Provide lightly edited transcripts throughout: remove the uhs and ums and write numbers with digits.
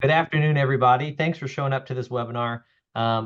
Good afternoon, everybody. Thanks for showing up to this webinar.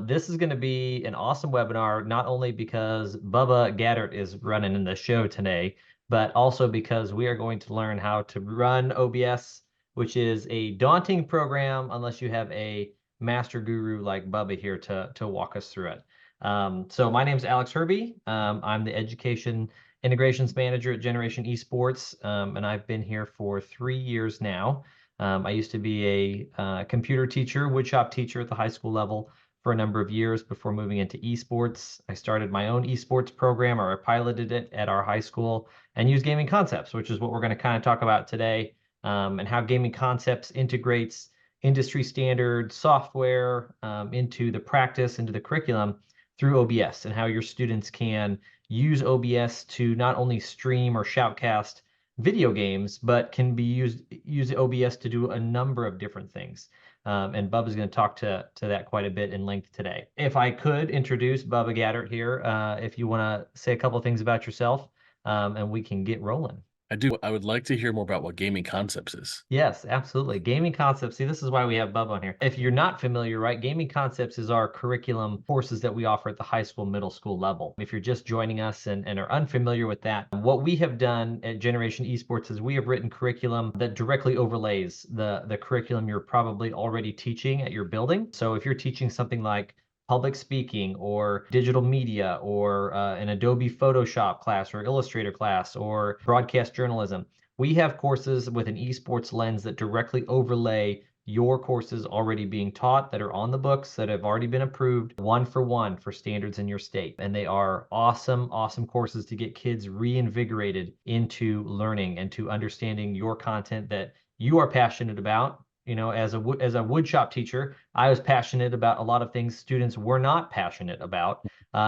This is going to be an awesome webinar, not only because Bubba Gaeddert is running in the show today, but also because we are going to learn how to run OBS, which is a daunting program unless you have a master guru like Bubba here to walk us through it. So my name is Alex Herby. I'm the Education Integrations Manager at Generation Esports, and I've been here for 3 years now. I used to be a computer teacher, woodshop teacher at the high school level for a number of years before moving into esports. I started my own esports program, or I piloted it at our high school, and used gaming concepts, which is what we're going to kind of talk about today, and how gaming concepts integrates industry standard software into the practice, into the curriculum through OBS, and how your students can use OBS to not only stream or shoutcast video games, but can be use OBS to do a number of different things. And Bubba's going to talk to that quite a bit in length today. If I could introduce Bubba Gaeddert here, if you want to say a couple of things about yourself, and we can get rolling. I do. I would like to hear more about what gaming concepts is. Yes, absolutely. Gaming Concepts. See, this is why we have Bubba on here. If you're not familiar, right, Gaming Concepts is our curriculum courses that we offer at the high school, middle school level. If you're just joining us and are unfamiliar with that, what we have done at Generation Esports is we have written curriculum that directly overlays the curriculum you're probably already teaching at your building. So if you're teaching something like public speaking or digital media or an Adobe Photoshop class or Illustrator class or broadcast journalism, we have courses with an esports lens that directly overlay your courses already being taught that are on the books that have already been approved 1 for standards in your state. And they are awesome, awesome courses to get kids reinvigorated into learning and to understanding your content that you are passionate about. You know, as a woodshop teacher, I was passionate about a lot of things students were not passionate about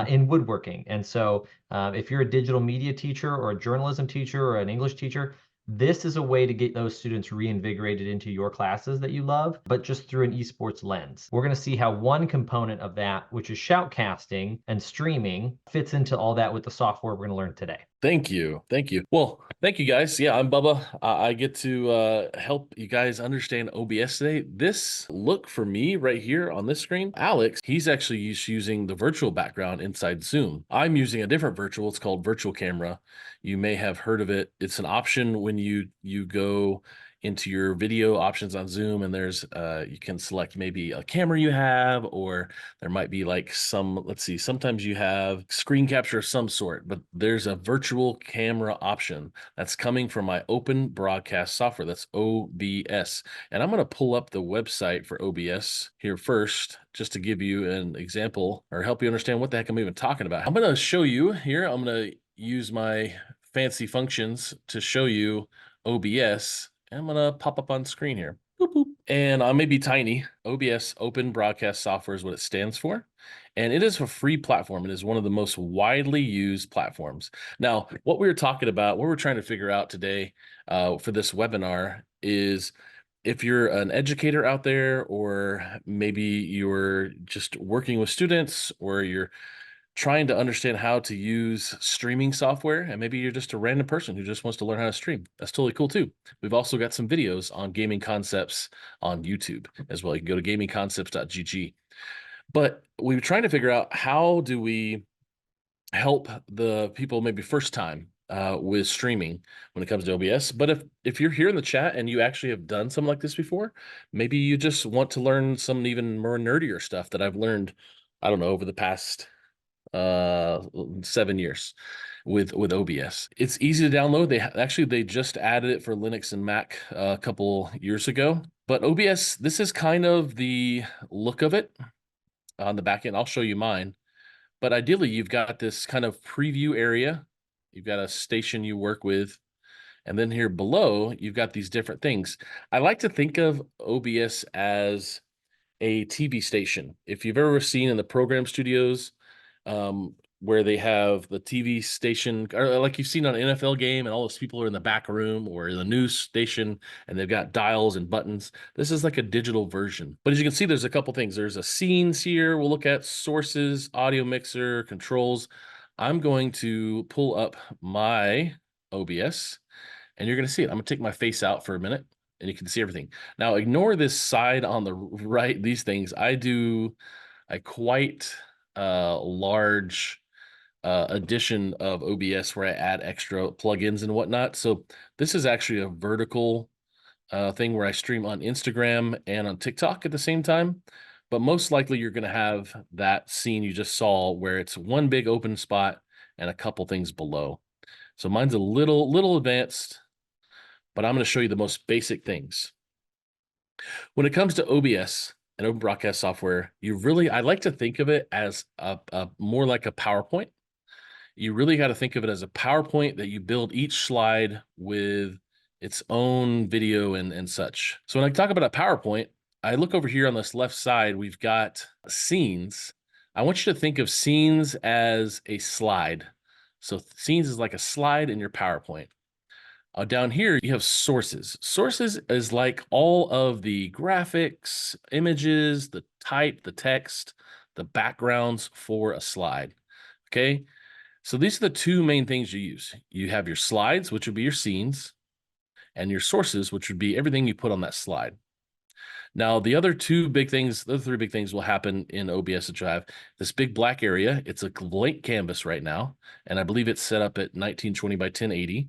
in woodworking. And so if you're a digital media teacher or a journalism teacher or an English teacher, this is a way to get those students reinvigorated into your classes that you love, but just through an esports lens. We're going to see how one component of that, which is shoutcasting and streaming, fits into all that with the software we're going to learn today. Thank you. Thank you. Well, thank you guys. Yeah, I'm Bubba. I get to help you guys understand OBS today. This look for me right here on this screen, Alex, he's actually using the virtual background inside Zoom. I'm using a different virtual. It's called Virtual Camera. You may have heard of it. It's an option when you go into your video options on Zoom, and there's you can select maybe a camera you have, or there might be like let's see, sometimes you have screen capture of some sort, but there's a virtual camera option that's coming from my open broadcast software. That's OBS. And I'm going to pull up the website for OBS here first, just to give you an example or help you understand what the heck I'm even talking about. I'm going to show you here. I'm going to use my fancy functions to show you OBS. I'm going to pop up on screen here. Boop, boop. And I may be tiny. OBS, Open Broadcast Software, is what it stands for. And it is a free platform. It is one of the most widely used platforms. Now, what we were talking about, what we're trying to figure out today for this webinar is if you're an educator out there, or maybe you're just working with students, or you're trying to understand how to use streaming software, and maybe you're just a random person who just wants to learn how to stream. That's totally cool too. We've also got some videos on gaming concepts on YouTube as well. You can go to gamingconcepts.gg. But we were trying to figure out, how do we help the people maybe first time with streaming when it comes to OBS. But if you're here in the chat and you actually have done something like this before, maybe you just want to learn some even more nerdier stuff that I've learned, I don't know, over the past 7 years with OBS. It's easy to download. They just added it for Linux and Mac a couple years ago. But OBS, this is kind of the look of it on the back end. I'll show you mine. But ideally, you've got this kind of preview area. You've got a station you work with. And then here below, you've got these different things. I like to think of OBS as a TV station. If you've ever seen in the program studios, where they have the TV station, or like you've seen on an NFL game, and all those people are in the back room or in the news station, and they've got dials and buttons. This is like a digital version. But as you can see, there's a couple things. There's a scenes here. We'll look at sources, audio mixer, controls. I'm going to pull up my OBS, and you're going to see it. I'm going to take my face out for a minute. and you can see everything. Now ignore this side on the right, these things. I do a quite large addition of OBS where I add extra plugins and whatnot. So this is actually a vertical thing where I stream on Instagram and on TikTok at the same time. But most likely you're going to have that scene you just saw where it's one big open spot and a couple things below. So mine's a little advanced, but I'm going to show you the most basic things. When it comes to OBS and open broadcast software, I like to think of it as a more like a PowerPoint. You really got to think of it as a PowerPoint that you build each slide with its own video and such. So when I talk about a PowerPoint, I look over here on this left side, we've got scenes. I want you to think of scenes as a slide. So scenes is like a slide in your PowerPoint. Down here, you have sources. Sources is like all of the graphics, images, the type, the text, the backgrounds for a slide. Okay. So these are the two main things you use. You have your slides, which would be your scenes, and your sources, which would be everything you put on that slide. Now, the other three big things will happen in OBS that you have. This big black area, it's a blank canvas right now, and I believe it's set up at 1920 by 1080.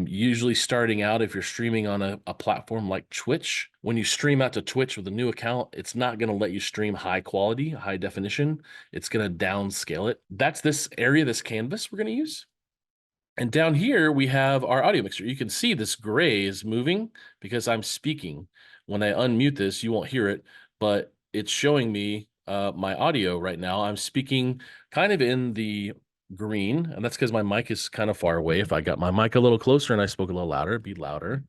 Usually starting out, if you're streaming on a platform like Twitch, when you stream out to Twitch with a new account, it's not going to let you stream high quality, high definition. It's going to downscale it. That's this area, this canvas we're going to use. And down here, we have our audio mixer. You can see this gray is moving because I'm speaking. When I unmute this, you won't hear it, but it's showing me my audio right now. I'm speaking kind of in the green, and that's because my mic is kind of far away. If I got my mic a little closer and I spoke a little louder, it'd be louder.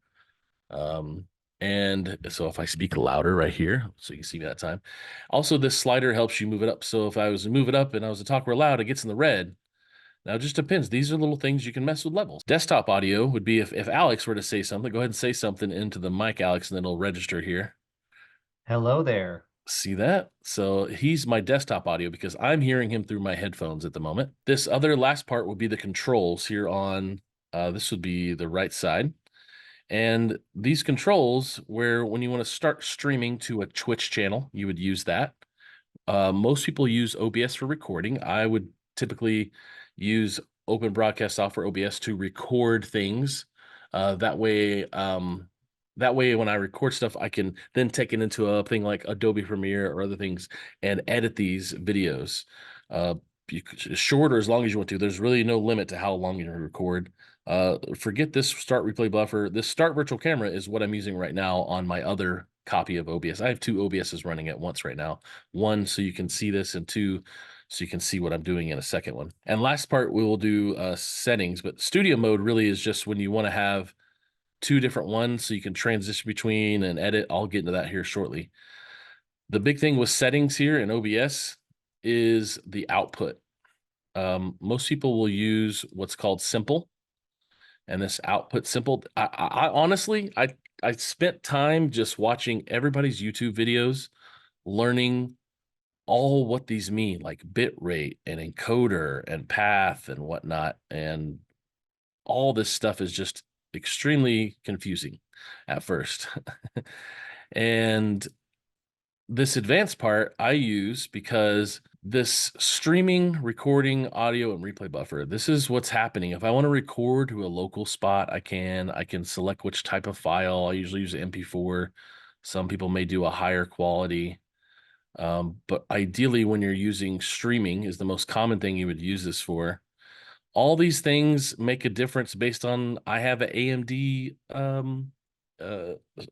And so if I speak louder right here, so you can see me that time. Also, this slider helps you move it up. So if I was to move it up and I was to talk real loud, it gets in the red. Now, it just depends. These are little things you can mess with levels. Desktop audio would be if Alex were to say something, go ahead and say something into the mic, Alex, and then it'll register here. Hello there. See that? So he's my desktop audio because I'm hearing him through my headphones at the moment. This other last part would be the controls here on, this would be the right side. And these controls, where when you want to start streaming to a Twitch channel, you would use that. Most people use OBS for recording. I would typically use open broadcast software OBS to record things. That way, when I record stuff, I can then take it into a thing like Adobe Premiere or other things and edit these videos. Short or as long as you want to. There's really no limit to how long you record. Forget this start replay buffer. This start virtual camera is what I'm using right now on my other copy of OBS. I have two OBSs running at once right now. One, so you can see this, and two, so you can see what I'm doing in a second one. And last part, we will do settings, but studio mode really is just when you want to have two different ones so you can transition between and edit. I'll get into that here shortly. The big thing with settings here in OBS is the output. Most people will use what's called simple, and this output simple. I honestly, I spent time just watching everybody's YouTube videos, learning all what these mean, like bit rate and encoder and path and whatnot. And all this stuff is just extremely confusing at first. And this advanced part I use because this streaming, recording, audio, and replay buffer, this is what's happening. If I want to record to a local spot, I can select which type of file. I usually use an MP4. Some people may do a higher quality. But ideally, when you're using streaming is the most common thing you would use this for. All these things make a difference based on, I have an AMD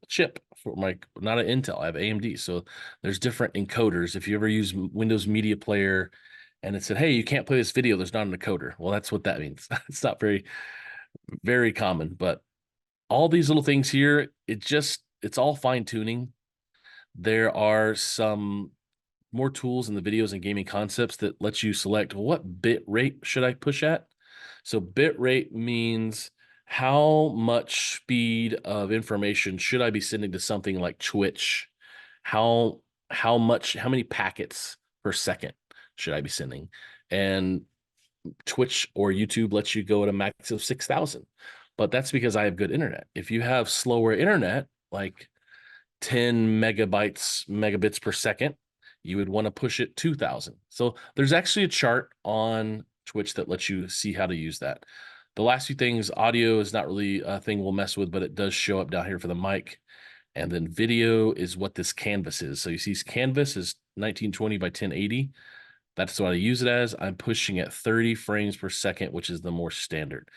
chip for my, not an Intel, I have AMD. So there's different encoders. If you ever use Windows Media Player and it said, hey, you can't play this video, there's not an encoder. Well, that's what that means. It's not very common, but all these little things here, it's all fine tuning. There are some more tools in the videos and gaming concepts that lets you select what bit rate should I push at. So bit rate means how much speed of information should I be sending to something like Twitch? How many packets per second should I be sending? And Twitch or YouTube lets you go at a max of 6,000. But that's because I have good internet. If you have slower internet, like 10 megabits per second, you would want to push it 2000. So there's actually a chart on Twitch that lets you see how to use that. The last few things, audio is not really a thing we'll mess with, but it does show up down here for the mic. And then video is what this canvas is. So you see canvas is 1920 by 1080. That's what I use it as. I'm pushing at 30 frames per second, which is the more standard.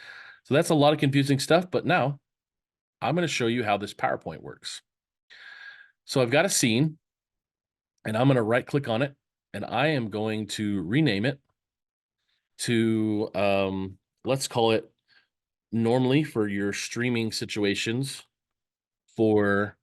So that's a lot of confusing stuff, but now I'm going to show you how this PowerPoint works. So I've got a scene, and I'm going to right click on it, and I am going to rename it to, let's call it normally for your streaming situations for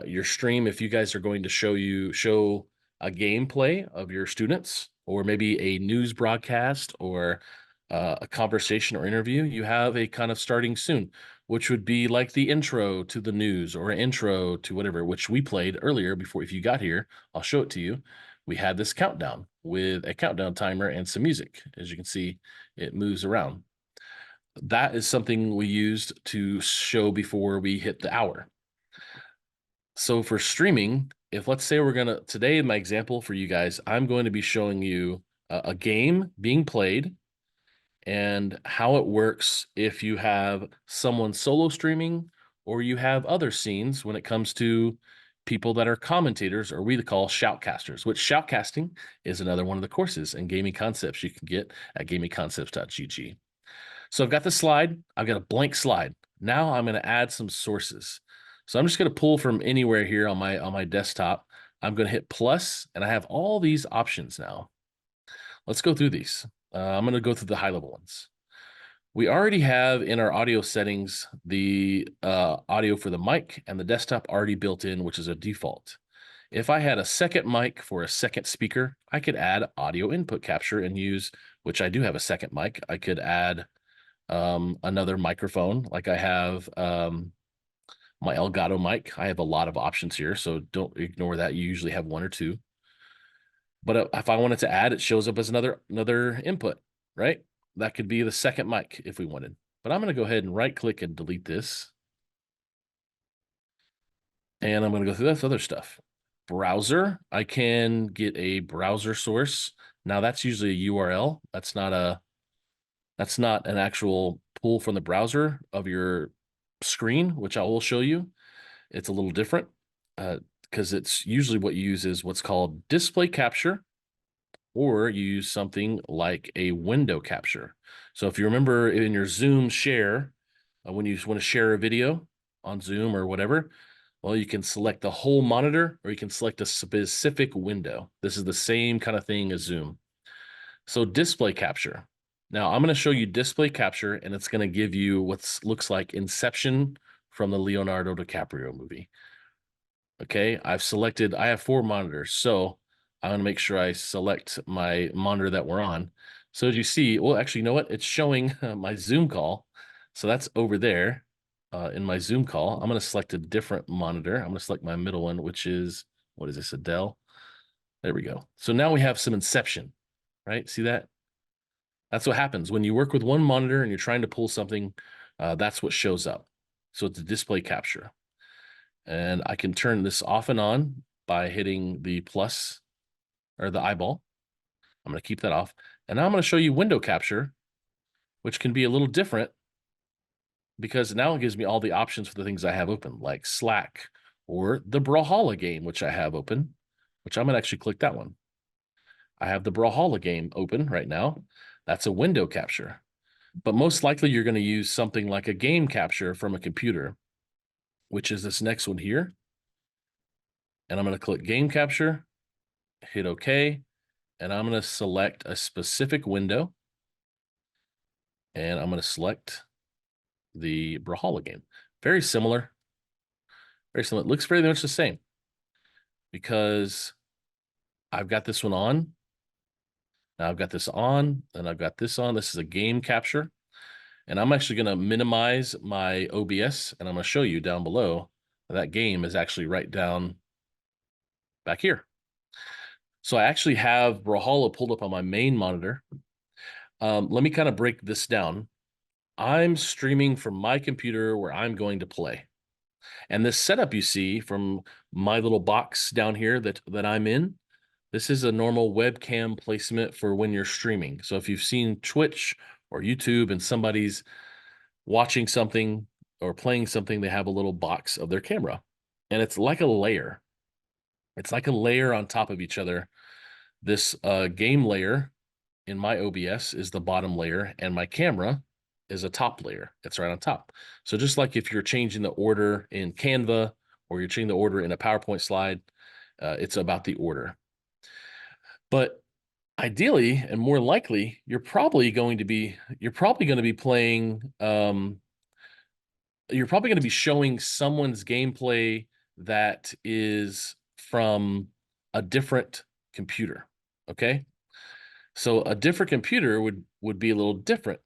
your stream. If you guys are going to show a gameplay of your students, or maybe a news broadcast, or a conversation or interview, you have a kind of starting soon, which would be like the intro to the news or an intro to whatever, which we played earlier before. If you got here, I'll show it to you. We had this countdown with a countdown timer and some music. As you can see, it moves around. That is something we used to show before we hit the hour. So for streaming, if let's say today in my example for you guys, I'm going to be showing you a game being played and how it works if you have someone solo streaming or you have other scenes when it comes to people that are commentators, or we call shoutcasters, which shoutcasting is another one of the courses in gaming concepts you can get at gamingconcepts.gg. So I've got the slide. I've got a blank slide. Now I'm going to add some sources. So I'm just going to pull from anywhere here on my desktop. I'm going to hit plus, and I have all these options now. Let's go through these. I'm going to go through the high level ones. We already have in our audio settings the audio for the mic and the desktop already built in, which is a default. If I had a second mic for a second speaker, I could add audio input capture and use, which I do have a second mic. I could add another microphone, like I have my Elgato mic. I have a lot of options here, so don't ignore that. You usually have one or two. But if I wanted to add, it shows up as another input, right? That could be the second mic if we wanted. But I'm going to go ahead and right click and delete this. And I'm going to go through this other stuff. Browser, I can get a browser source. Now that's usually a URL. That's not an actual pull from the browser of your screen, which I will show you. It's a little different because it's usually what you use is what's called display capture, or you use something like a window capture. So if you remember in your Zoom share, when you want to share a video on Zoom or whatever, well, you can select the whole monitor, or you can select a specific window. This is the same kind of thing as Zoom. So display capture. Now I'm going to show you display capture, and it's going to give you what looks like Inception from the Leonardo DiCaprio movie. Okay, I have 4 monitors, so I'm going to make sure I select my monitor that we're on. So as you see, well, actually, you know what? It's showing my Zoom call. So that's over there in my Zoom call. I'm going to select a different monitor. I'm going to select my middle one, which is, what is this, a Dell? There we go. So now we have some Inception, right? See that? That's what happens when you work with one monitor and you're trying to pull something. That's what shows up. So it's a display capture. And I can turn this off and on by hitting the plus or the eyeball. I'm going to keep that off. And now I'm going to show you window capture, which can be a little different because now it gives me all the options for the things I have open, like Slack or the Brawlhalla game, which I have open, which I'm going to actually click that one. I have the Brawlhalla game open right now. That's a window capture. But most likely you're going to use something like a game capture from a computer, which is this next one here. And I'm going to click game capture, hit OK, and I'm going to select a specific window. And I'm going to select the Brawlhalla game. Very similar. Very similar. It looks very much the same because I've got this one on. Now I've got this on, and I've got this on. This is a game capture. And I'm actually going to minimize my OBS, and I'm going to show you down below that game is actually right down back here. So I actually have Brawlhalla pulled up on my main monitor. Let me kind of break this down. I'm streaming from my computer where I'm going to play. And this setup you see from my little box down here that I'm in, this is a normal webcam placement for when you're streaming. So if you've seen Twitch or YouTube and somebody's watching something or playing something, they have a little box of their camera. And it's like a layer. It's like a layer on top of each other. This game layer in my OBS is the bottom layer, and my camera is a top layer. It's right on top. So just like if you're changing the order in Canva or you're changing the order in a PowerPoint slide, it's about the order. But ideally and more likely, you're probably going to be playing you're probably going to be showing someone's gameplay that is from a different computer. Okay. So a different computer would be a little different.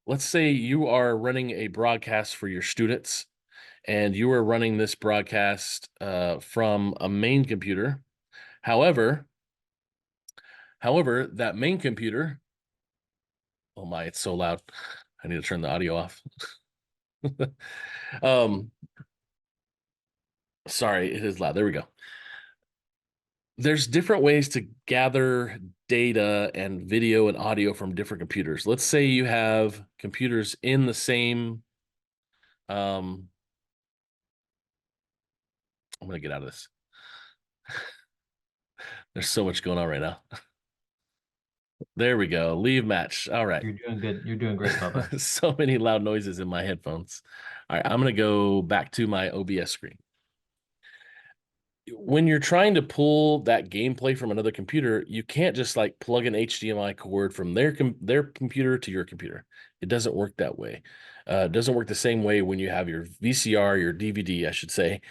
Let's say you are running a broadcast for your students and you are running this broadcast from a main computer. However, that main computer, oh my, it's so loud. I need to turn the audio off. um, sorry, it is loud. There we go. There's different ways to gather data and video and audio from different computers. Let's say you have computers in the same, I'm going to get out of this. There's so much going on right now. There we go. Leave match. All right. You're doing good. You're doing great, Bubba. So many loud noises in my headphones. All right, I'm going to go back to my OBS screen. When you're trying to pull that gameplay from another computer, you can't just like plug an HDMI cord from their computer to your computer. It doesn't work that way. It doesn't work the same way when you have your VCR, your DVD, I should say.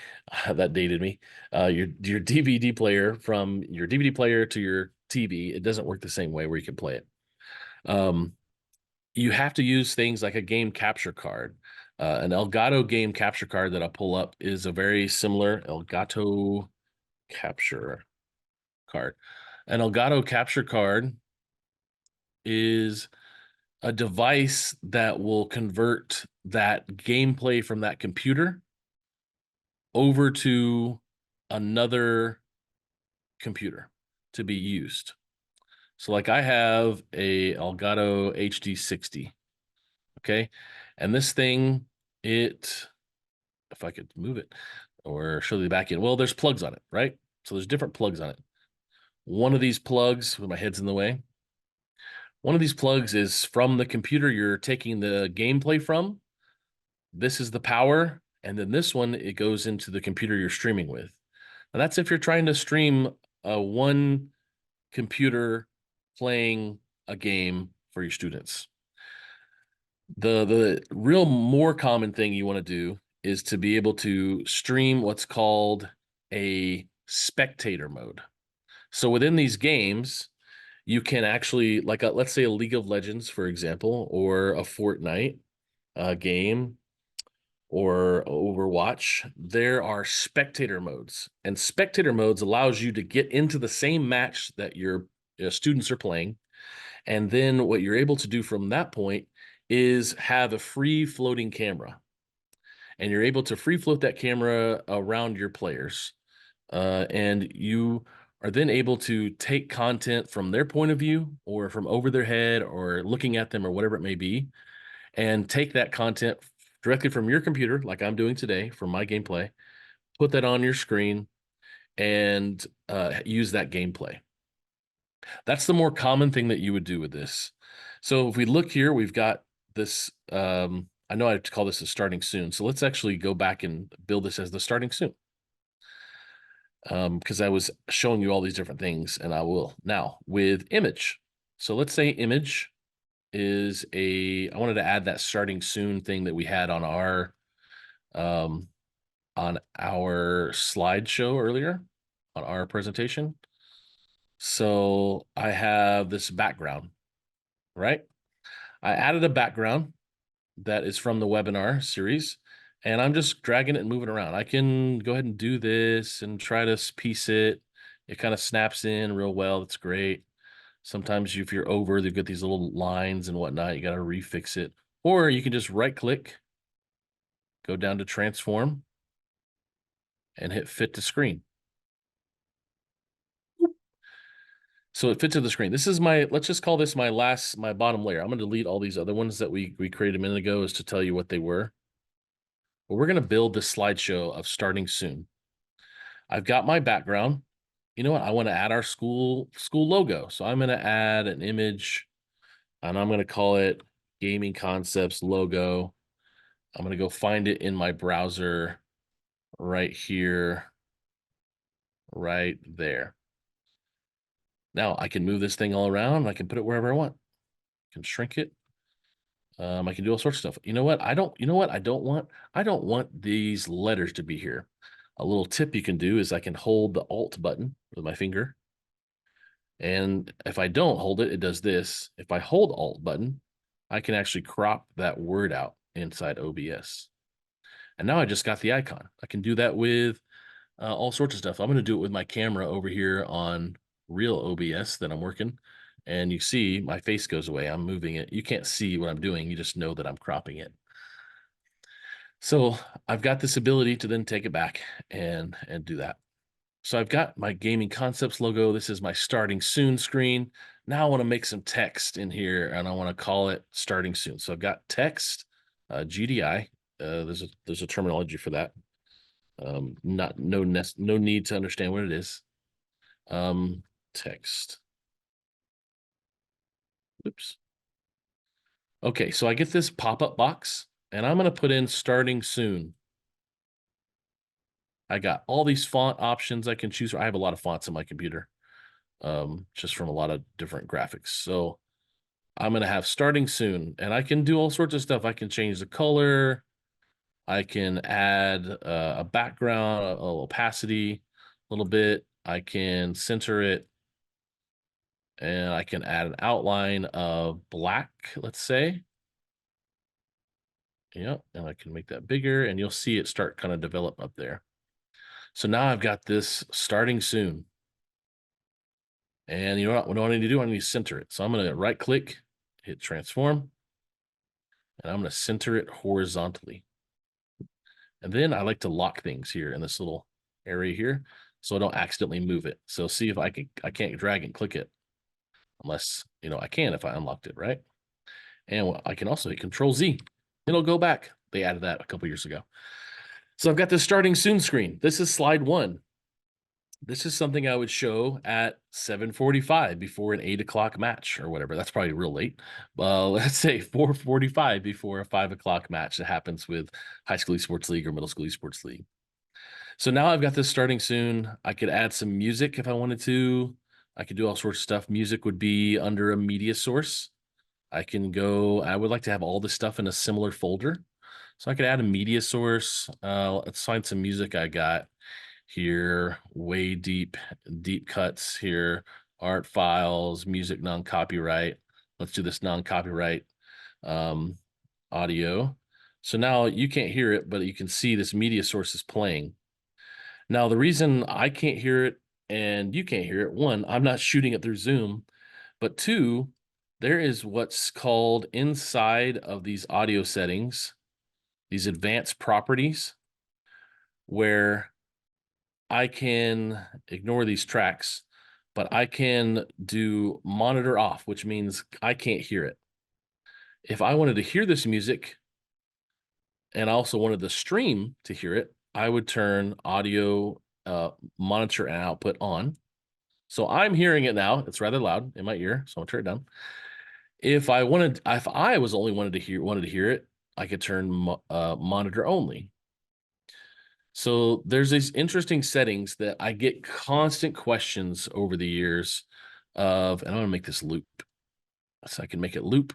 That dated me. Your DVD player, from your DVD player to your TV. It doesn't work the same way where you can play it. You have to use things like a game capture card. An Elgato game capture card that I'll pull up is a very similar Elgato capture card. An Elgato capture card is a device that will convert that gameplay from that computer over to another computer to be used. So like I have a Elgato HD60. Okay. And this thing, if I could move it or show the back end, well, there's plugs on it, right? So there's different plugs on it. One of these plugs, with my head's in the way, one of these plugs is from the computer you're taking the gameplay from. This is the power. And then this one, it goes into the computer you're streaming with. And that's if you're trying to stream one computer playing a game for your students. The real more common thing you want to do is to be able to stream what's called a spectator mode. So within these games, you can actually, like let's say a League of Legends, for example, or a Fortnite game, or Overwatch, there are spectator modes. And spectator modes allows you to get into the same match that your students are playing. And then what you're able to do from that point is have a free floating camera. And you're able to free float that camera around your players. And you are then able to take content from their point of view or from over their head or looking at them or whatever it may be, and take that content directly from your computer, like I'm doing today from my gameplay, put that on your screen and use that gameplay. That's the more common thing that you would do with this. So if we look here, we've got this, I know I have to call this a starting soon. So let's actually go back and build this as the starting soon. Because I was showing you all these different things, and I will now with image. So let's say image is I wanted to add that starting soon thing that we had on our slideshow earlier on our presentation. So I have this background, right? I added a background that is from the webinar series, and I'm just dragging it and moving around. I can go ahead and do this and try to piece it. It kind of snaps in real well. It's great. Sometimes if you're over, they've got these little lines and whatnot. You got to refix it. Or you can just right click, go down to transform, and hit fit to screen. So it fits to the screen. This is let's just call this my bottom layer. I'm going to delete all these other ones that we created a minute ago is to tell you what they were. But we're going to build this slideshow of starting soon. I've got my background. You know what? I want to add our school logo. So I'm going to add an image and I'm going to call it Gaming Concepts logo. I'm going to go find it in my browser right here, right there. Now I can move this thing all around. I can put it wherever I want. I can shrink it. I can do all sorts of stuff. You know what? I don't want these letters to be here. A little tip you can do is I can hold the Alt button with my finger. And if I don't hold it, it does this. If I hold Alt button, I can actually crop that word out inside OBS. And now I just got the icon. I can do that with all sorts of stuff. I'm going to do it with my camera over here on real OBS that I'm working. And you see my face goes away. I'm moving it. You can't see what I'm doing. You just know that I'm cropping it. So I've got this ability to then take it back and do that. So I've got my Gaming Concepts logo. This is my starting soon screen. Now I want to make some text in here and I want to call it starting soon. So I've got text, GDI. There's a terminology for that. No need to understand what it is. Text. Oops. Okay, so I get this pop-up box and I'm going to put in starting soon. I got all these font options I can choose from. I have a lot of fonts on my computer, just from a lot of different graphics. So I'm going to have starting soon and I can do all sorts of stuff. I can change the color. I can add a background, a opacity, a little bit. I can center it. And I can add an outline of black, let's say. Yep, and I can make that bigger and you'll see it start kind of develop up there. So now I've got this starting soon. And you know what I need to do? I need to center it. So I'm going to right click, hit transform, and I'm going to center it horizontally. And then I like to lock things here in this little area here so I don't accidentally move it. So see if I can't drag and click it unless, I can if I unlocked it, right? And I can also hit Control Z. It'll go back. They added that a couple years ago. So I've got this starting soon screen. This is slide 1. This is something I would show at 7:45 before an 8 o'clock match or whatever. That's probably real late. Let's say 4:45 before a 5 o'clock match that happens with high school esports league or middle school esports league. So now I've got this starting soon. I could add some music if I wanted to. I could do all sorts of stuff. Music would be under a media source. I would like to have all this stuff in a similar folder. So I could add a media source. Let's find some music I got here. Way deep cuts here. Art files, music, non-copyright. Let's do this non-copyright audio. So now you can't hear it, but you can see this media source is playing. Now, the reason I can't hear it and you can't hear it, one, I'm not shooting it through Zoom, but two, there is what's called inside of these audio settings, these advanced properties, where I can ignore these tracks, but I can do monitor off, which means I can't hear it. If I wanted to hear this music and I also wanted the stream to hear it, I would turn audio monitor and output on. So I'm hearing it now. It's rather loud in my ear, so I'll turn it down. If I was only wanted to hear it, I could turn monitor only. So there's these interesting settings that I get constant questions over the years of, and I'm gonna make this loop. So I can make it loop.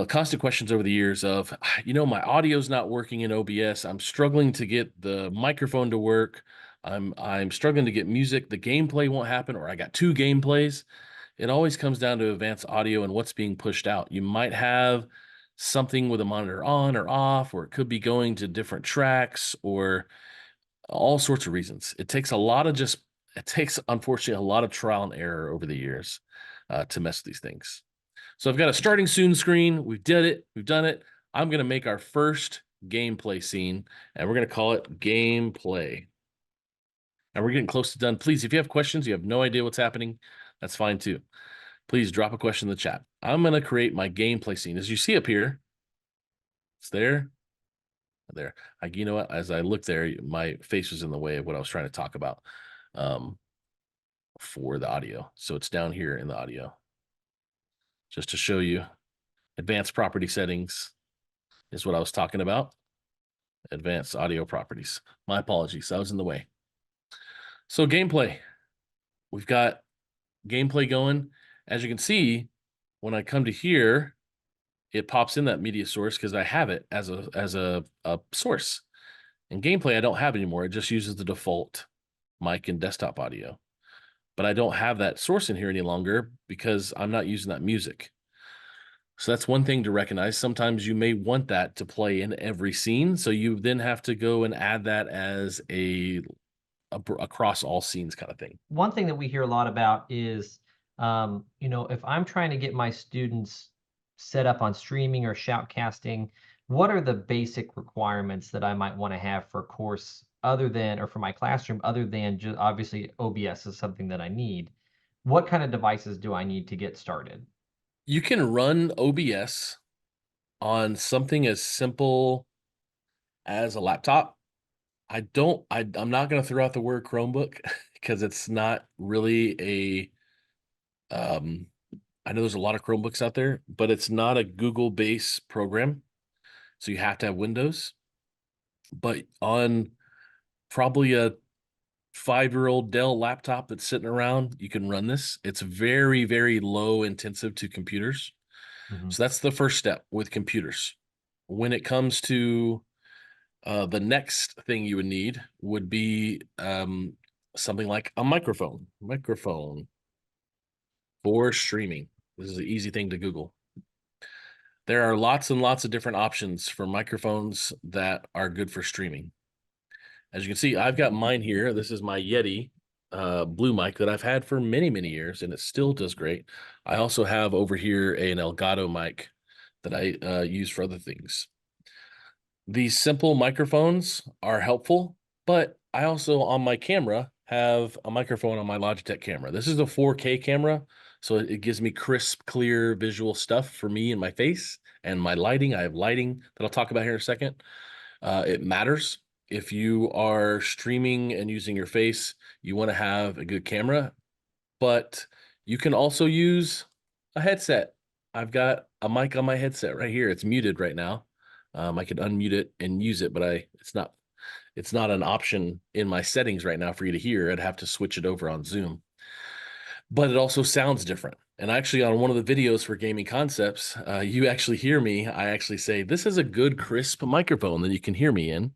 Constant questions over the years of, my audio's not working in OBS. I'm struggling to get the microphone to work. I'm struggling to get music. The gameplay won't happen, or I got 2 gameplays. It always comes down to advanced audio and what's being pushed out. You might have something with a monitor on or off, or it could be going to different tracks, or all sorts of reasons. It takes unfortunately a lot of trial and error over the years to mess with these things. So I've got a starting soon screen. We've done it. I'm going to make our first gameplay scene, and we're going to call it gameplay. And we're getting close to done. Please, if you have questions, you have no idea what's happening, that's fine too. Please drop a question in the chat. I'm going to create my gameplay scene. As you see up here, it's there. There. You know what? As I look there, my face was in the way of what I was trying to talk about for the audio. So it's down here in the audio. Just to show you, advanced property settings is what I was talking about. Advanced audio properties. My apologies. I was in the way. So gameplay. We've got gameplay going. As you can see, when I come to here, it pops in that media source because I have it as a source. In gameplay, I don't have it anymore. It just uses the default mic and desktop audio. But I don't have that source in here any longer because I'm not using that music. So that's one thing to recognize. Sometimes you may want that to play in every scene. So you then have to go and add that as a across all scenes kind of thing. One thing that we hear a lot about is, if I'm trying to get my students set up on streaming or shoutcasting, what are the basic requirements that I might want to have for a course other than, or for my classroom, other than just obviously OBS is something that I need. What kind of devices do I need to get started? You can run OBS on something as simple as a laptop. I'm not going to throw out the word Chromebook because it's not really I know there's a lot of Chromebooks out there, but it's not a Google-based program. So you have to have Windows. But on probably a 5-year-old Dell laptop that's sitting around, you can run this. It's very, very low intensive to computers. Mhm. So that's the first step with computers. When it comes to the next thing you would need would be something like a microphone for streaming. This is an easy thing to Google. There are lots and lots of different options for microphones that are good for streaming. As you can see, I've got mine here. This is my Yeti blue mic that I've had for many, many years, and it still does great. I also have over here an Elgato mic that I use for other things. These simple microphones are helpful, but I also on my camera have a microphone on my Logitech camera. This is a 4K camera, so it gives me crisp, clear visual stuff for me and my face and my lighting. I have lighting that I'll talk about here in a second. It matters. If you are streaming and using your face, you want to have a good camera, but you can also use a headset. I've got a mic on my headset right here. It's muted right now. I could unmute it and use it, but it's not an option in my settings right now for you to hear. I'd have to switch it over on Zoom. But it also sounds different. And actually, on one of the videos for Gaming Concepts, you actually hear me. I actually say, this is a good crisp microphone that you can hear me in.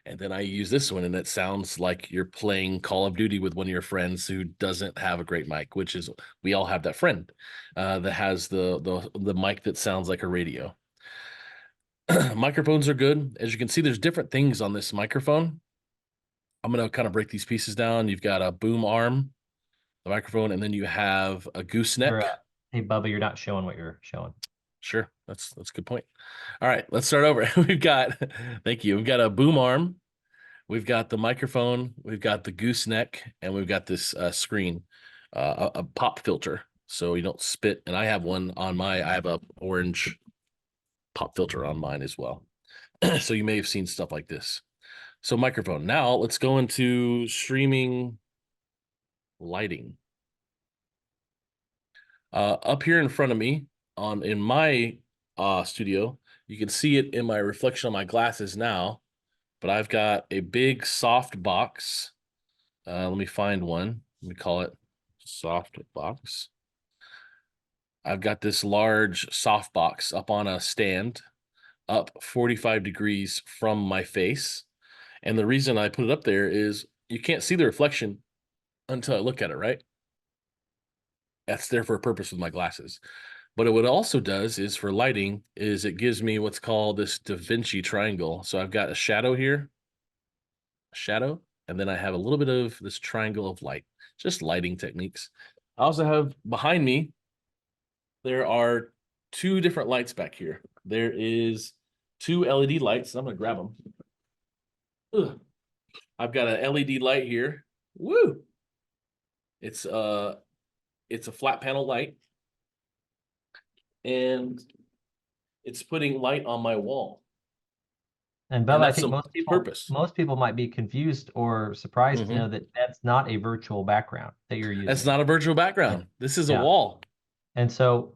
And then I use this one, and it sounds like you're playing Call of Duty with one of your friends who doesn't have a great mic, which is, we all have that friend that has the mic that sounds like a radio. Microphones are good. As you can see, there's different things on this microphone. I'm going to kind of break these pieces down. You've got a boom arm, the microphone, and then you have a gooseneck. Hey, Bubba, you're not showing what you're showing. Sure, that's a good point. All right, let's start over. Thank you. We've got a boom arm, we've got the microphone, we've got the gooseneck, and we've got this screen, a pop filter, so you don't spit. And I have one on I have a orange pop filter on mine as well. So you may have seen stuff like this. So microphone. Now let's go into streaming lighting. Up here in front of me in my studio, you can see it in my reflection on my glasses now, but I've got a big soft box. Let me find one. Let me call it soft box. I've got this large soft box up on a stand up 45 degrees from my face. And the reason I put it up there is you can't see the reflection until I look at it, right? That's there for a purpose with my glasses. But what it also does is for lighting is it gives me what's called this Da Vinci triangle. So I've got a shadow here, a shadow, and then I have a little bit of this triangle of light, just lighting techniques. I also have behind me, there are two different lights back here. There is 2 LED lights. I'm gonna grab them. Ugh. I've got an LED light here. Woo! It's a flat panel light, and it's putting light on my wall. And And Bubba, I that's think the purpose. most people might be confused or surprised to Mhm. know that that's not a virtual background that you're That's using. not a virtual Yeah. background. This is a Yeah. wall. And so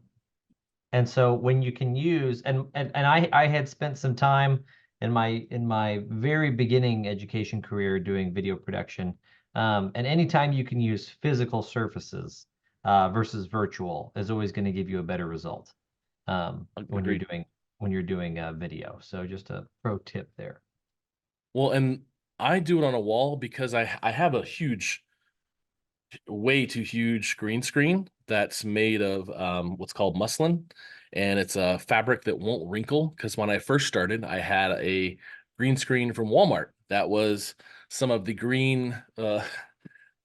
when you can use and I had spent some time in my very beginning education career doing video production. And anytime you can use physical surfaces versus virtual is always going to give you a better result when Agreed. you're doing video. So just a pro tip there. Well, and I do it on a wall because I have a huge, way too huge green screen that's made of what's called muslin, and it's a fabric that won't wrinkle. Because when I first started, I had a green screen from Walmart that was some of the green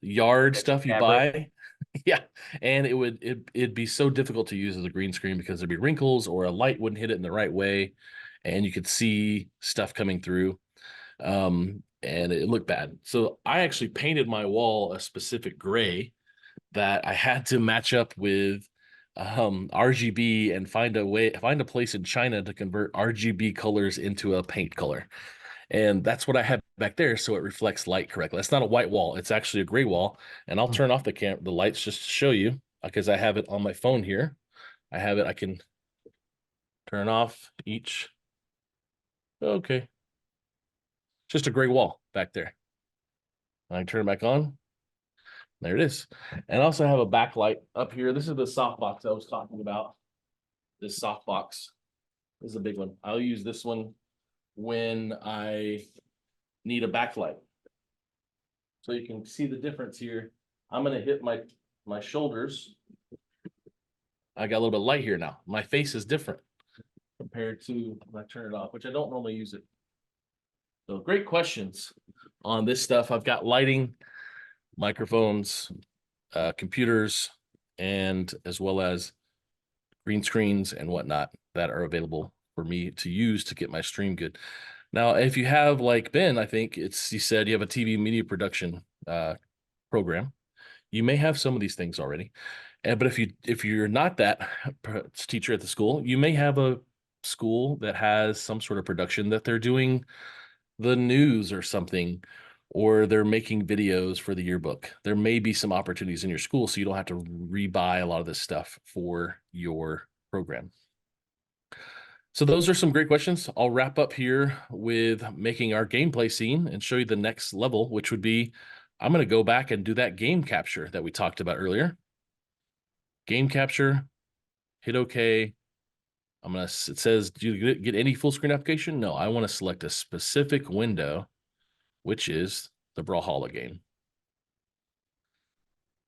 yard stuff you Fabric. buy. Yeah, and it'd be so difficult to use as a green screen because there'd be wrinkles or a light wouldn't hit it in the right way, and you could see stuff coming through. And it looked bad. So I actually painted my wall a specific gray that I had to match up with RGB and find a place in China to convert RGB colors into a paint color. And that's what I have back there, so it reflects light correctly. It's not a white wall, it's actually a gray wall. And I'll turn off the lights just to show you, because I have it on my phone here. I can turn off each. Okay. Just a gray wall back there. I can turn it back on. There it is. And I also have a backlight up here. This is the softbox I was talking about. This softbox is a big one. I'll use this one when I need a backlight. So you can see the difference here. I'm going to hit my shoulders. I got a little bit of light here now. My face is different compared to when I turn it off, which I don't normally use it. So great questions on this stuff. I've got lighting, microphones, computers, and as well as green screens and whatnot that are available for me to use to get my stream good. Now, if you have, like Ben, I think you said you have a TV media production program. You may have some of these things already. But if you're not that teacher at the school, you may have a school that has some sort of production that they're doing the news or something, or they're making videos for the yearbook. There may be some opportunities in your school, so you don't have to rebuy a lot of this stuff for your program. So those are some great questions. I'll wrap up here with making our gameplay scene and show you the next level, which would be, I'm going to go back and do that game capture that we talked about earlier. Game capture, hit OK. It says, do you get any full screen application? No, I want to select a specific window, which is the Brawlhalla game.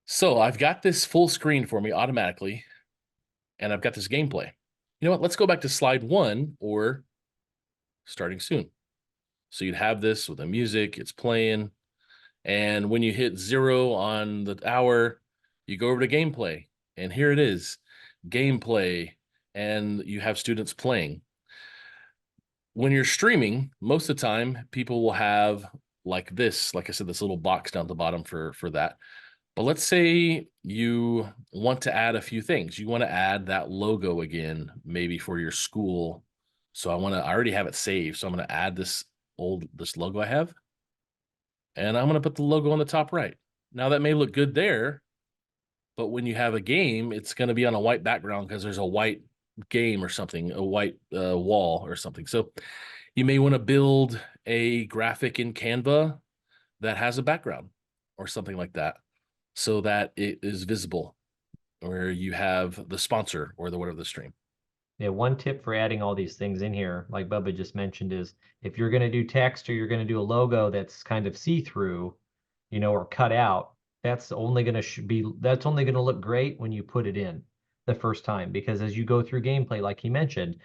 So I've got this full screen for me automatically, and I've got this gameplay. You know what? Let's go back to slide 1, or starting soon. So you'd have this with the music, it's playing. And when you hit 0 on the hour, you go over to gameplay, and here it is, gameplay, and you have students playing. When you're streaming, most of the time, people will have like this, like I said, this little box down at the bottom for that. But let's say you want to add a few things. You want to add that logo again, maybe for your school. So I already have it saved. So I'm going to add this logo I have, and I'm going to put the logo on the top right. Now that may look good there, but when you have a game, it's going to be on a white background because there's a white game or something, a white wall or something. So you may want to build a graphic in Canva that has a background or something like that, so that it is visible, where you have the sponsor or the whatever the stream. Yeah, one tip for adding all these things in here, like Bubba just mentioned, is if you're going to do text or you're going to do a logo that's kind of see-through, or cut out, that's only going to look great when you put it in the first time, because as you go through gameplay, like he mentioned,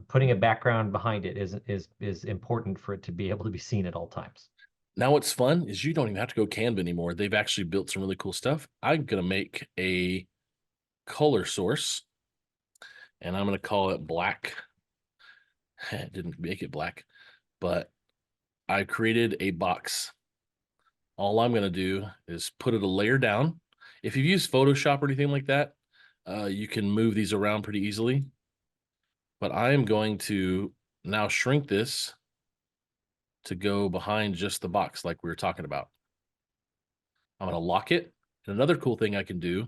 putting a background behind it is important for it to be able to be seen at all times. Now what's fun is you don't even have to go Canva anymore. They've actually built some really cool stuff. I'm going to make a color source, and I'm going to call it black. It didn't make it black, but I created a box. All I'm going to do is put it a layer down. If you've used Photoshop or anything like that, you can move these around pretty easily. But I am going to now shrink this to go behind just the box like we were talking about. I'm going to lock it. And another cool thing I can do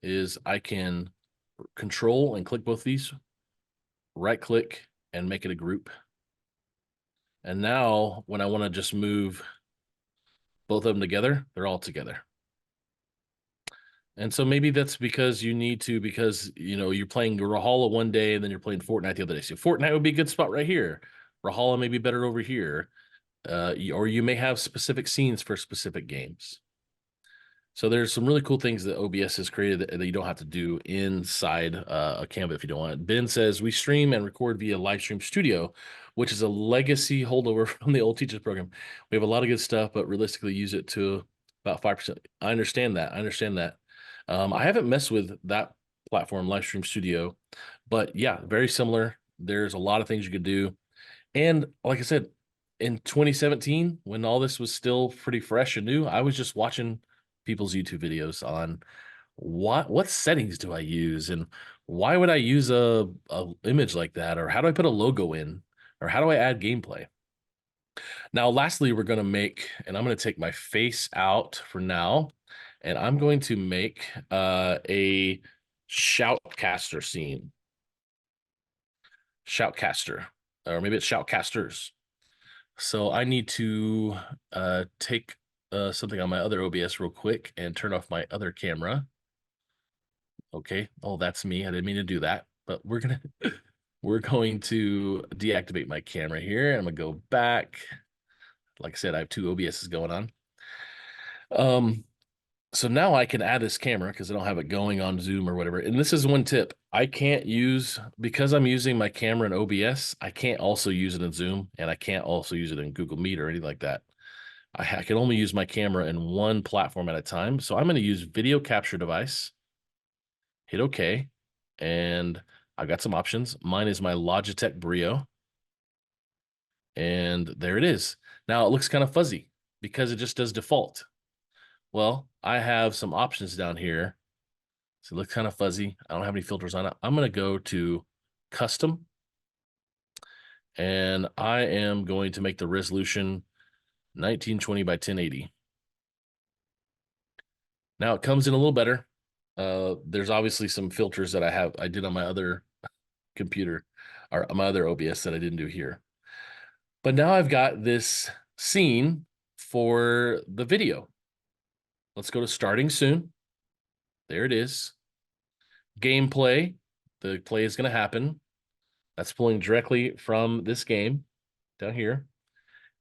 is I can control and click both these, right click and make it a group. And now when I want to just move both of them together, they're all together. And so maybe that's because you need to, because you're playing Rahala one day and then you're playing Fortnite the other day. So Fortnite would be a good spot right here. Rahala may be better over here. Or you may have specific scenes for specific games. So there's some really cool things that OBS has created that you don't have to do inside a Canva if you don't want it. Ben says, we stream and record via Livestream Studio, which is a legacy holdover from the old teachers program. We have a lot of good stuff, but realistically use it to about 5%. I understand that. I haven't messed with that platform, Livestream Studio, but yeah, very similar. There's a lot of things you could do. And like I said, in 2017, when all this was still pretty fresh and new, I was just watching people's YouTube videos on what settings do I use and why would I use a image like that, or how do I put a logo in, or how do I add gameplay? Now, lastly, we're going to make, and I'm going to take my face out for now, and I'm going to make a shoutcaster scene. Shoutcaster, or maybe it's shoutcasters. So I need to take something on my other OBS real quick and turn off my other camera. Okay. Oh, that's me. I didn't mean to do that, but we're going to deactivate my camera here. I'm gonna go back. Like I said, I have two OBSs going on. So now I can add this camera because I don't have it going on Zoom or whatever. And this is one tip. I can't use, because I'm using my camera in OBS, I can't also use it in Zoom, and I can't also use it in Google Meet or anything like that. I can only use my camera in one platform at a time. So I'm going to use video capture device, hit OK, and I got some options. Mine is my Logitech Brio. And there it is. Now it looks kind of fuzzy because it just does default. Well, I have some options down here. So it looks kind of fuzzy. I don't have any filters on it. I'm going to go to custom, and I am going to make the resolution 1920 by 1080. Now it comes in a little better. There's obviously some filters that I did on my other computer, or my other OBS, that I didn't do here. But now I've got this scene for the video. Let's go to starting soon. There it is. Gameplay. The play is going to happen. That's pulling directly from this game down here.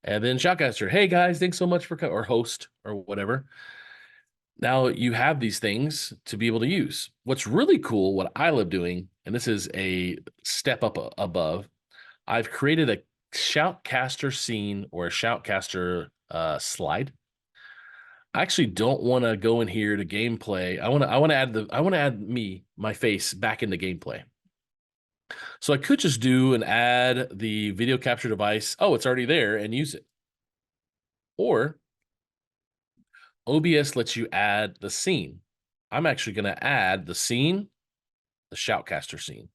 And then Shoutcaster. Hey guys, thanks so much for or host or whatever. Now you have these things to be able to use. What's really cool, what I love doing, and this is a step up above, I've created a Shoutcaster scene or a Shoutcaster slide. I actually don't want to go in here to gameplay. I want to add my face back into gameplay. So I could just do and add the video capture device. Oh, it's already there, and use it. Or OBS lets you add the scene. I'm actually going to add the scene, the Shoutcaster scene.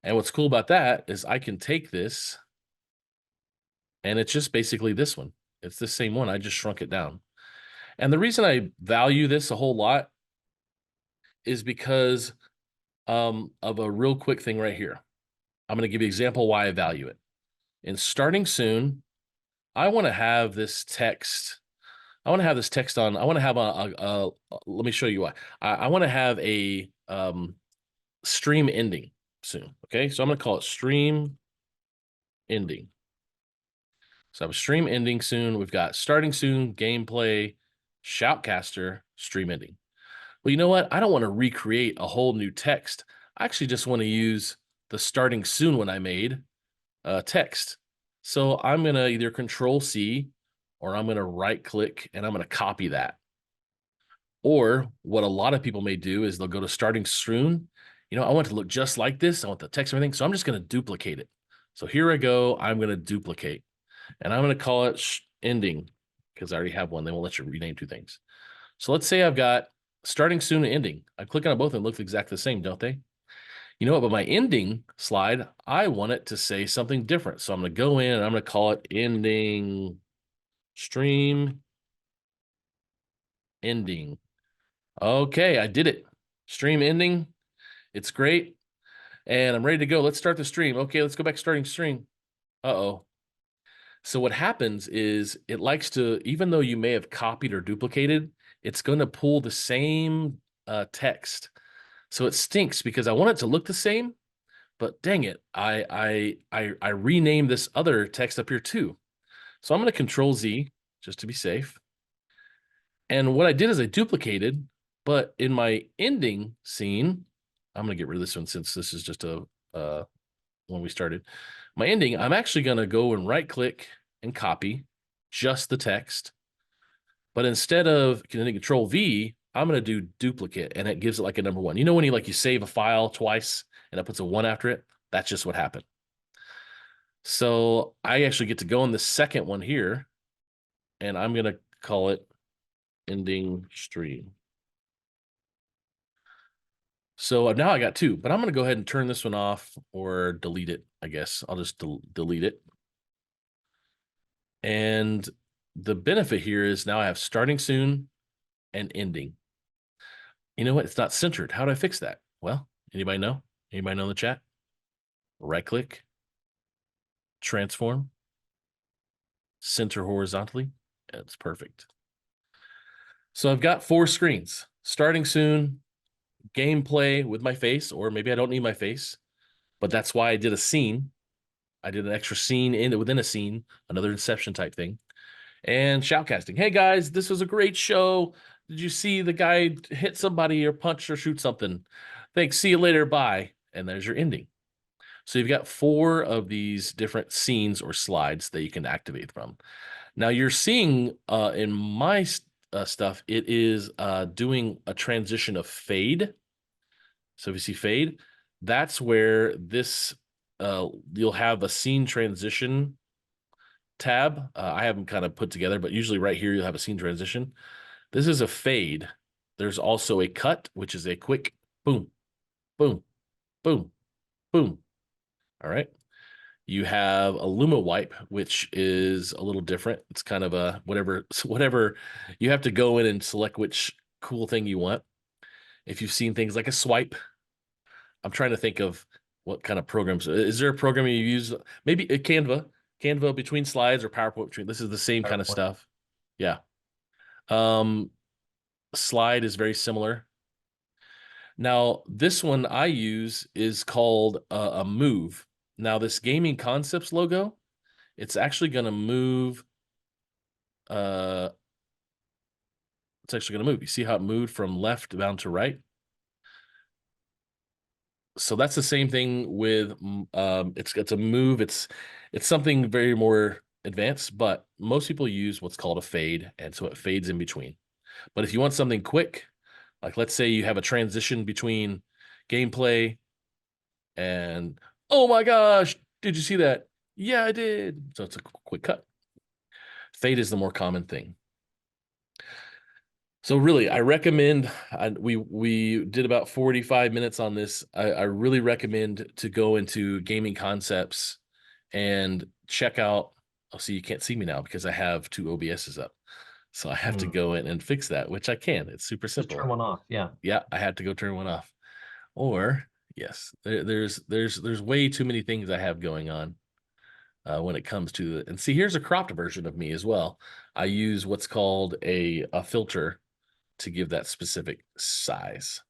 And what's cool about that is I can take this, and it's just basically this one. It's the same one. I just shrunk it down. And the reason I value this a whole lot is because of a real quick thing right here. I'm going to give you an example why I value it. In starting soon, I want to have this text. I want to have this text on. I want to have let me show you why. I want to have a stream ending soon. Okay, so I'm going to call it stream ending. So I have a stream ending soon. We've got starting soon, gameplay, Shoutcaster, stream ending. Well, you know what? I don't want to recreate a whole new text. I actually just want to use the starting soon when I made text. So I'm going to either Control C, or I'm going to right click and I'm going to copy that. Or what a lot of people may do is they'll go to starting soon you know, I want it to look just like this. I want the text and everything. So I'm just going to duplicate it. So here I go. I'm going to duplicate, and I'm going to call it ending because I already have one. They won't let you rename two things. So let's say I've got starting soon and ending. I click on both and it looks exactly the same, don't they? You know what? But my ending slide, I want it to say something different. So I'm going to go in and I'm going to call it ending stream ending. Okay, I did it. Stream ending. It's great. And I'm ready to go. Let's start the stream. Okay, let's go back starting stream. Uh-oh. So what happens is it likes to, even though you may have copied or duplicated, it's going to pull the same text. So it stinks because I want it to look the same, but dang it, I renamed this other text up here too. So I'm going to Control Z just to be safe. And what I did is I duplicated, but in my ending scene, I'm going to get rid of this one since this is just a when we started. My ending, I'm actually going to go and right click and copy just the text. But instead of Control V, I'm going to do duplicate, and it gives it like a number one. You know when you save a file twice and it puts a one after it? That's just what happened. So I actually get to go on the second one here, and I'm going to call it ending stream. So now I got two, but I'm going to go ahead and turn this one off or delete it, I guess. I'll just delete it. And the benefit here is now I have starting soon and ending. You know what? It's not centered. How do I fix that? Well, anybody know? Anybody know in the chat? Right click, transform, center horizontally. It's perfect. So I've got 4 screens. Starting soon, gameplay with my face, or maybe I don't need my face, but that's why I did a scene. I did an extra scene within a scene, another Inception type thing. And shoutcasting. Hey guys, this was a great show. Did you see the guy hit somebody or punch or shoot something? Thanks. See you later. Bye. And there's your ending. So you've got 4 of these different scenes or slides that you can activate from. Now you're seeing in my stuff, it is doing a transition of fade. So if you see fade, that's where this, you'll have a scene transition tab. I have them kind of put together, but usually right here, you'll have a scene transition. This is a fade. There's also a cut, which is a quick boom, boom, boom, boom. All right. You have a Luma wipe, which is a little different. It's kind of a whatever you have to go in and select which cool thing you want. If you've seen things like a swipe, I'm trying to think of what kind of programs. Is there a program you use? Maybe a Canva between slides or PowerPoint between. This is the same kind of stuff. Yeah. Slide is very similar. Now, this one I use is called a move. Now, this Gaming Concepts logo, it's actually going to move. It's actually going to move. You see how it moved from left down to right? So that's the same thing with it's a move. It's something very more advanced, but most people use what's called a fade, and so it fades in between. But if you want something quick, like let's say you have a transition between gameplay and oh my gosh, did you see that? Yeah, I did. So it's a quick cut. Fade is the more common thing. So really, I recommend, we did about 45 minutes on this. I really recommend to go into Gaming Concepts and check out, oh, see, you can't see me now because I have 2 OBSs up. So I have to go in and fix that, which I can. It's super simple. Just turn one off. Yeah. Yeah, I had to go turn one off. Or yes, there's way too many things I have going on when it comes to it. And see, here's a cropped version of me as well. I use what's called a filter to give that specific size.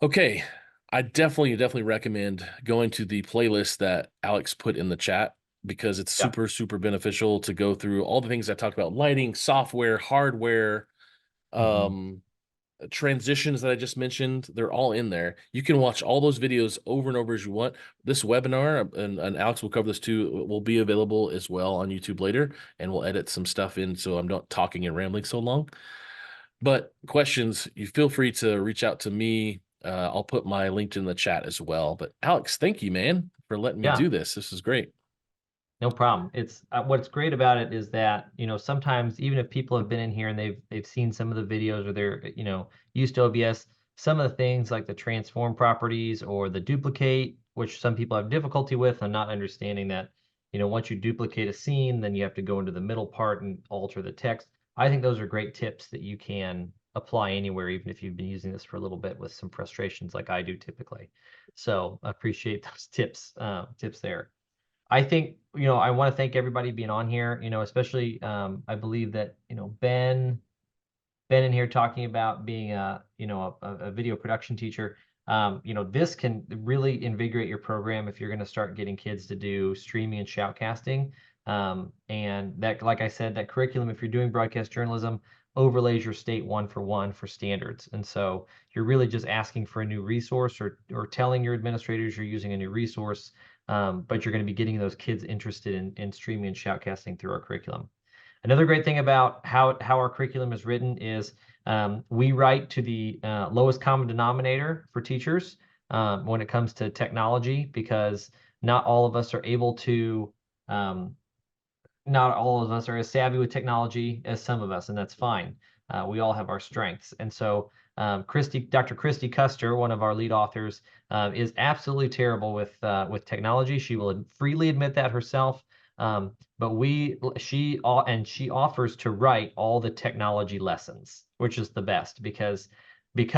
Okay, I definitely recommend going to the playlist that Alex put in the chat because it's super beneficial to go through all the things I talked about: lighting, software, hardware, transitions that I just mentioned. They're all in there. You can watch all those videos over and over as you want. This webinar, and Alex will cover this too, will be available as well on YouTube later, and we'll edit some stuff in so I'm not talking and rambling so long. But questions, you feel free to reach out to me I'll put my link in the chat as well. But Alex, thank you, man, for letting me Yeah. do this. This is great. No problem. It's what's great about it is that, sometimes even if people have been in here and they've seen some of the videos or they're, used to OBS, some of the things like the transform properties or the duplicate, which some people have difficulty with and not understanding that, once you duplicate a scene, then you have to go into the middle part and alter the text. I think those are great tips that you can apply anywhere, even if you've been using this for a little bit with some frustrations like I do typically. So I appreciate those tips there. I think, I want to thank everybody being on here, especially I believe that, Ben in here talking about being a video production teacher. This can really invigorate your program if you're going to start getting kids to do streaming and shoutcasting. And that, like I said, that curriculum, if you're doing broadcast journalism, overlays your state 1-for-1 for standards. And so you're really just asking for a new resource or telling your administrators you're using a new resource. But you're going to be getting those kids interested in streaming and shoutcasting through our curriculum. Another great thing about how our curriculum is written is we write to the lowest common denominator for teachers when it comes to technology, because not all of us are able to, not all of us are as savvy with technology as some of us, and that's fine. We all have our strengths. And so Dr. Christy Custer, one of our lead authors, is absolutely terrible with technology. She will freely admit that herself. But she offers to write all the technology lessons, which is the best because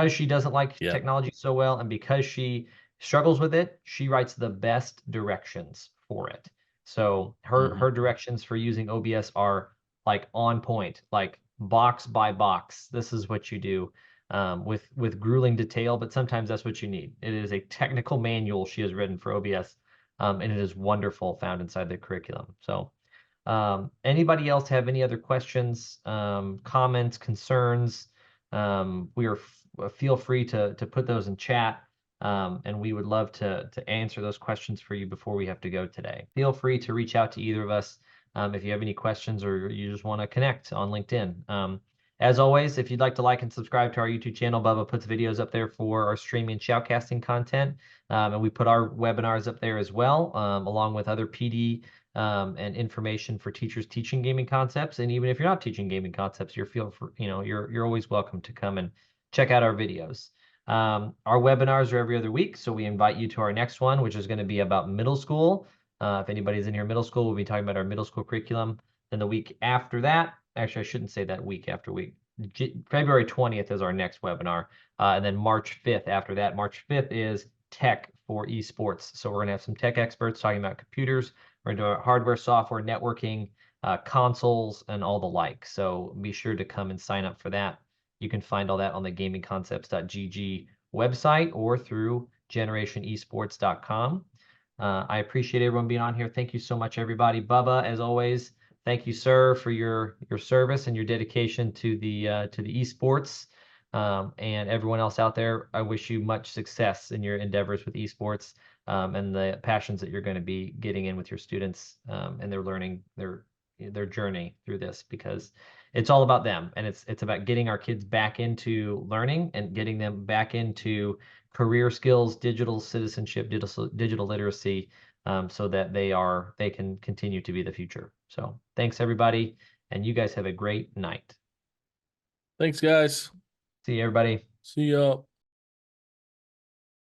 she doesn't like technology so well, and because she struggles with it, she writes the best directions for it. So her directions for using OBS are like on point, like box by box. This is what you do with grueling detail, but sometimes that's what you need. It is a technical manual she has written for OBS, and it is wonderful, found inside the curriculum. So anybody else have any other questions, comments, concerns? Feel free to put those in chat. And we would love to answer those questions for you before we have to go today. Feel free to reach out to either of us if you have any questions or you just want to connect on LinkedIn. As always, if you'd like to like and subscribe to our YouTube channel, Bubba puts videos up there for our streaming and shoutcasting content. And we put our webinars up there as well, along with other PD and information for teachers teaching gaming concepts. And even if you're not teaching gaming concepts, you're always welcome to come and check out our videos. Our webinars are every other week, so we invite you to our next one, which is going to be about middle school. If anybody's in here middle school, we'll be talking about our middle school curriculum. Then the week after that, actually, I shouldn't say that week after week. February 20th is our next webinar. And then March 5th after that. March 5th is tech for esports. So we're going to have some tech experts talking about computers. We're going to do hardware, software, networking, consoles, and all the like. So be sure to come and sign up for that. You can find all that on the gamingconcepts.gg website or through generationesports.com. I appreciate everyone being on here. Thank you so much, everybody. Bubba, as always, thank you, sir, for your service and your dedication to the esports. And everyone else out there, I wish you much success in your endeavors with esports and the passions that you're going to be getting in with your students and their learning, their journey through this, because it's all about them, and it's about getting our kids back into learning and getting them back into career skills, digital citizenship, digital literacy, so that they can continue to be the future. So thanks, everybody, and you guys have a great night. Thanks, guys. See you, everybody. See ya.